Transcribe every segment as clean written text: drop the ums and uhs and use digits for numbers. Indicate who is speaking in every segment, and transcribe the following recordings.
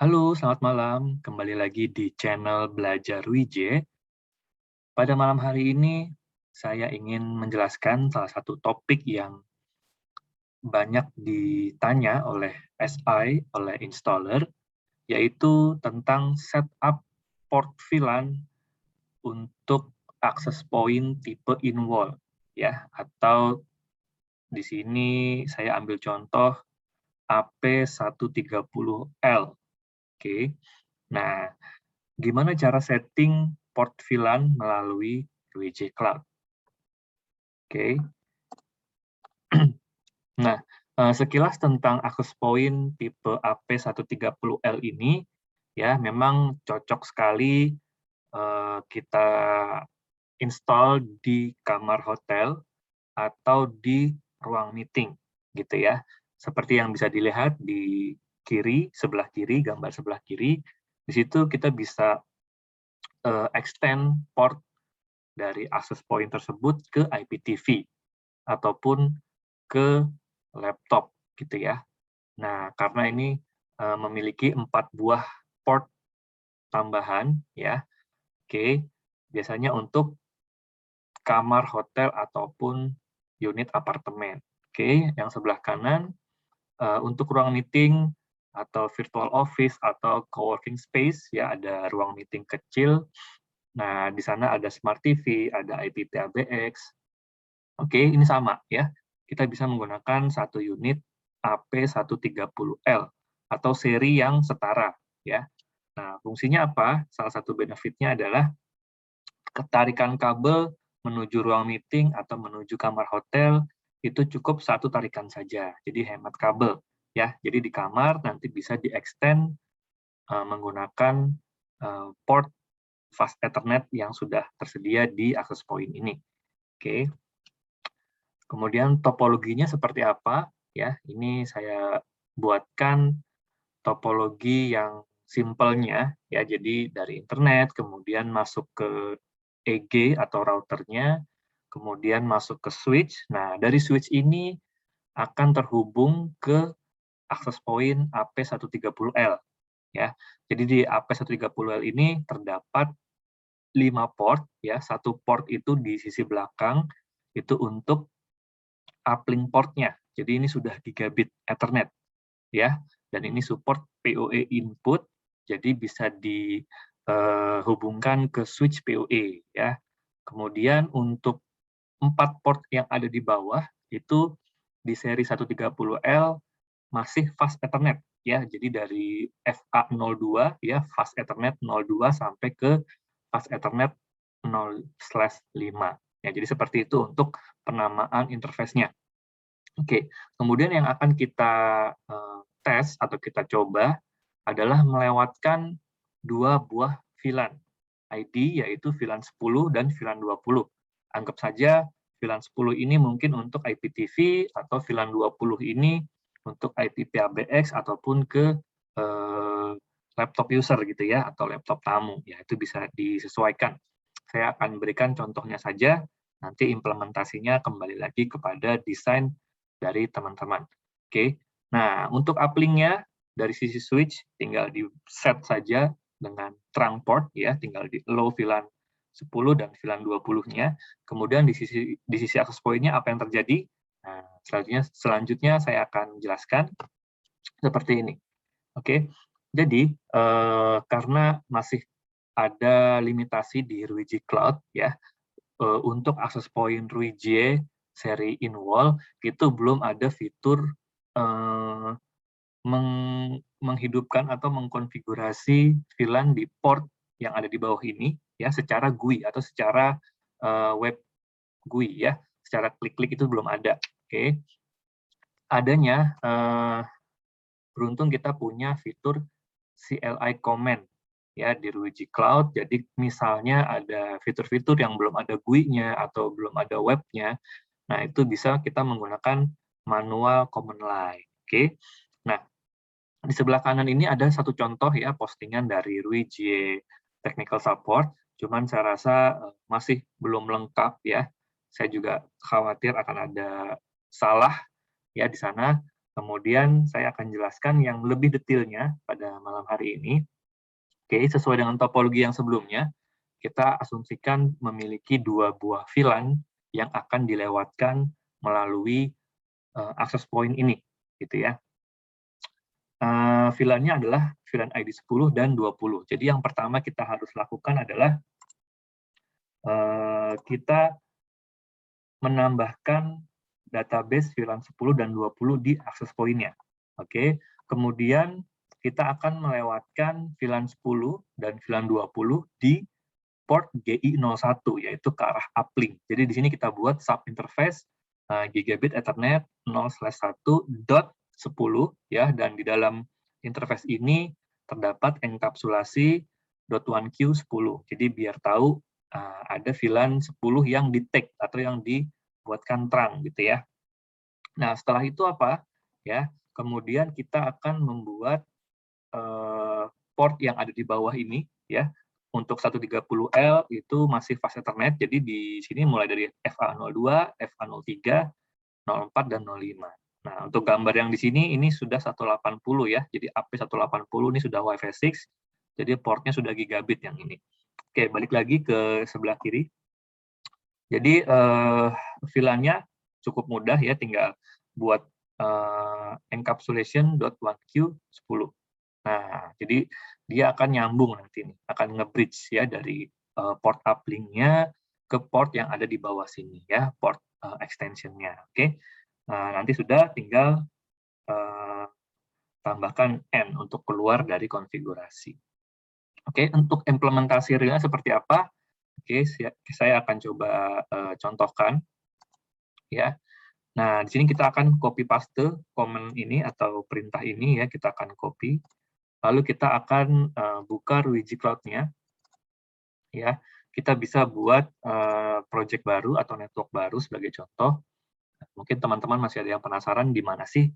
Speaker 1: Halo, selamat malam. Kembali lagi di channel Belajar Wije. Pada malam hari ini, saya ingin menjelaskan salah satu topik yang banyak ditanya oleh SI, oleh installer, yaitu tentang setup port VLAN untuk access point tipe in-wall, ya, atau di sini saya ambil contoh AP130L. Oke. Nah, gimana cara setting port VLAN melalui WJ Cloud? Oke. Nah, sekilas tentang access point tipe AP130L ini, ya memang cocok sekali kita install di kamar hotel atau di ruang meeting, gitu ya. Seperti yang bisa dilihat di kiri, sebelah kiri, gambar sebelah kiri, di situ kita bisa extend port dari access point tersebut ke IPTV ataupun ke laptop gitu ya. Nah, karena ini memiliki 4 buah port tambahan ya. Oke, biasanya untuk kamar hotel ataupun unit apartemen. Oke, yang sebelah kanan untuk ruang meeting atau virtual office atau co-working space ya, ada ruang meeting kecil. Nah, di sana ada smart TV, ada IP-PABX. Oke, ini sama ya. Kita bisa menggunakan satu unit AP130L atau seri yang setara ya. Nah, fungsinya apa? Salah satu benefitnya adalah ketarikan kabel menuju ruang meeting atau menuju kamar hotel itu cukup satu tarikan saja. Jadi hemat kabel ya. Jadi di kamar nanti bisa di-extend menggunakan port fast Ethernet yang sudah tersedia di access point ini. Oke. Kemudian topologinya seperti apa? Ya, ini saya buatkan topologi yang simpelnya ya. Jadi dari internet kemudian masuk ke EG atau routernya, kemudian masuk ke switch. Nah, dari switch ini akan terhubung ke access point AP130L ya. Jadi di AP130L ini terdapat 5 port ya. Satu port itu di sisi belakang itu untuk uplink portnya. Jadi ini sudah gigabit Ethernet ya, dan ini support PoE input, jadi bisa dihubungkan ke switch PoE ya. Kemudian untuk 4 port yang ada di bawah itu di seri 130L masih fast Ethernet ya. Jadi dari FA02 ya, fast Ethernet 02 sampai ke fast Ethernet 0/5. Ya, jadi seperti itu untuk penamaan interface-nya. Oke, kemudian yang akan kita tes atau kita coba adalah melewatkan 2 buah VLAN ID, yaitu VLAN 10 dan VLAN 20. Anggap saja VLAN 10 ini mungkin untuk IPTV atau VLAN 20 ini untuk IP-PABX ataupun ke laptop user gitu ya, atau laptop tamu. Ya, itu bisa disesuaikan. Saya akan berikan contohnya saja, nanti implementasinya kembali lagi kepada desain dari teman-teman. Oke. Nah, untuk uplink-nya dari sisi switch tinggal di set saja dengan trunk port ya, tinggal di allow VLAN 10 dan VLAN 20-nya. Kemudian di sisi access point-nya apa yang terjadi? Nah, selanjutnya saya akan jelaskan seperti ini. Oke. Jadi karena masih ada limitasi di Ruiji Cloud ya, untuk access point Ruiji seri in-wall itu belum ada fitur menghidupkan atau mengkonfigurasi VLAN di port yang ada di bawah ini ya secara GUI atau secara web GUI ya, secara klik-klik itu belum ada. Oke. Adanya beruntung kita punya fitur CLI command ya di Ruiji Cloud. Jadi misalnya ada fitur-fitur yang belum ada GUI-nya atau belum ada webnya, nah itu bisa kita menggunakan manual command line. Oke. Nah, di sebelah kanan ini ada satu contoh ya postingan dari Ruiji Technical Support, cuman saya rasa masih belum lengkap ya. Saya juga khawatir akan ada salah ya di sana. Kemudian saya akan jelaskan yang lebih detailnya pada malam hari ini. Oke, sesuai dengan topologi yang sebelumnya, kita asumsikan memiliki 2 buah VLAN yang akan dilewatkan melalui access point ini, gitu ya. VLAN-nya adalah VLAN ID 10 dan 20. Jadi yang pertama kita harus lakukan adalah kita menambahkan database VLAN 10 dan 20 di access point-nya. Oke, kemudian kita akan melewatkan VLAN 10 dan VLAN 20 di port GI01, yaitu ke arah uplink. Jadi di sini kita buat sub interface gigabit Ethernet 0/1.10 ya, dan di dalam interface ini terdapat enkapsulasi .1Q10. Jadi biar tahu ada VLAN 10 yang di-tag atau yang dibuatkan terang gitu ya. Nah, setelah itu apa? Ya, kemudian kita akan membuat port yang ada di bawah ini ya. Untuk 130L itu masih fast Ethernet, jadi di sini mulai dari FA02, FA03, 04 dan 05. Nah, untuk gambar yang di sini ini sudah 180 ya. Jadi AP180 ini sudah Wi-Fi 6. Jadi portnya sudah gigabit yang ini. Oke, balik lagi ke sebelah kiri. Jadi VLAN-nya cukup mudah ya, tinggal buat encapsulation.1Q10. Nah, jadi dia akan nyambung nanti nih, akan nge-bridge ya dari port uplink-nya ke port yang ada di bawah sini ya, port extension-nya. Oke. Nah, nanti sudah tinggal tambahkan N untuk keluar dari konfigurasi. Oke, untuk implementasi realnya seperti apa? Oke, saya akan coba contohkan ya. Nah, di sini kita akan copy paste command ini atau perintah ini ya, kita akan copy. Lalu kita akan buka Ruiji Cloud-nya. Ya, kita bisa buat project baru atau network baru sebagai contoh. Mungkin teman-teman masih ada yang penasaran di mana sih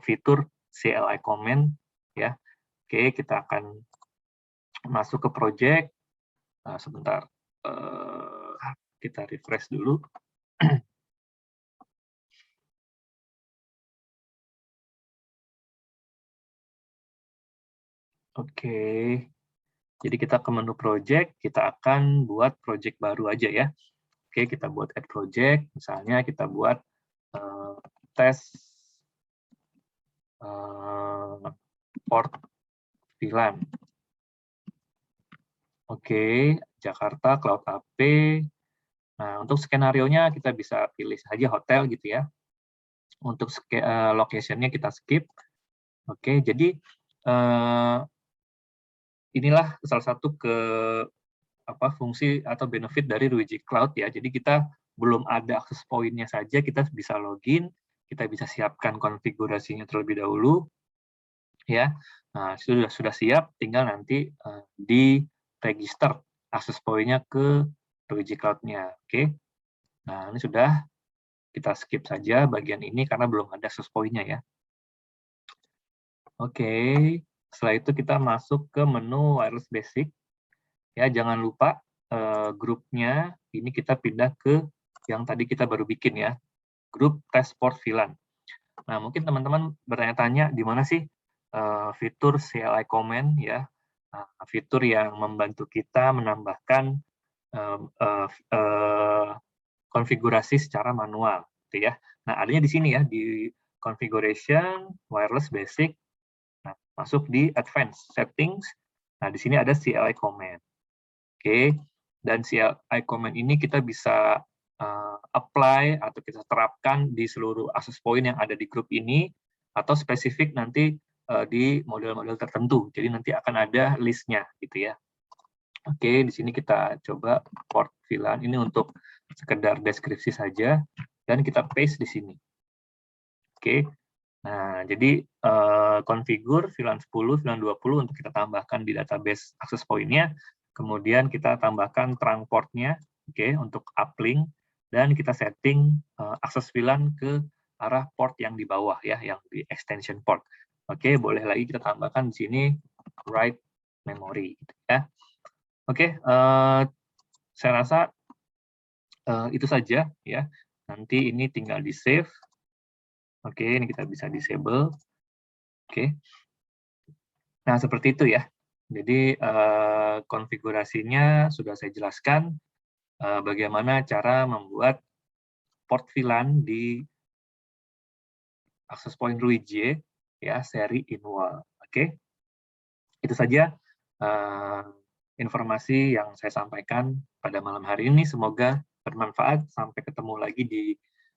Speaker 1: fitur CLI command ya. Oke, kita akan masuk ke project. Sebentar, kita refresh dulu. Oke, jadi kita ke menu project, kita akan buat project baru aja ya. Oke, kita buat add project, misalnya kita buat tes port VLAN. Oke, Jakarta Cloud AP. Nah, untuk skenario-nya kita bisa pilih saja hotel gitu ya. Untuk location-nya kita skip. Oke, jadi inilah salah satu fungsi atau benefit dari Ruiji Cloud ya. Jadi kita belum ada akses point-nya saja, kita bisa login, kita bisa siapkan konfigurasinya terlebih dahulu, ya. Nah, sudah siap, tinggal nanti di register akses point-nya ke Ruiji Cloud-nya. Oke. Nah, ini sudah, kita skip saja bagian ini karena belum ada akses point-nya ya. Oke, setelah itu kita masuk ke menu wireless basic. Ya, jangan lupa grupnya ini kita pindah ke yang tadi kita baru bikin ya, grup test port VLAN. Nah, mungkin teman-teman bertanya-tanya di mana sih fitur CLI command ya, fitur yang membantu kita menambahkan konfigurasi secara manual, gitu ya. Nah, adanya di sini ya, di configuration wireless basic. Nah, masuk di advanced settings. Nah, di sini ada CLI command. Oke, dan CLI command ini kita bisa apply atau kita terapkan di seluruh access point yang ada di grup ini, atau spesifik nanti di model-model tertentu. Jadi nanti akan ada listnya, gitu ya. Oke, di sini kita coba port VLAN ini untuk sekedar deskripsi saja, dan kita paste di sini. Oke, nah jadi konfigur VLAN 10, VLAN 20 untuk kita tambahkan di database access point-nya, kemudian kita tambahkan terang port-nya, oke, untuk uplink, dan kita setting akses VLAN ke arah port yang di bawah ya, yang di extension port. Oke, boleh lagi kita tambahkan di sini write memory, gitu ya. Oke, saya rasa itu saja ya. Nanti ini tinggal di save. Oke, ini kita bisa disable. Oke. Nah, seperti itu ya. Jadi, konfigurasinya sudah saya jelaskan, bagaimana cara membuat port VLAN di access point Luigi ya, seri in-wall. Oke. Itu saja informasi yang saya sampaikan pada malam hari ini. Semoga bermanfaat. Sampai ketemu lagi di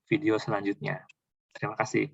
Speaker 1: video selanjutnya. Terima kasih.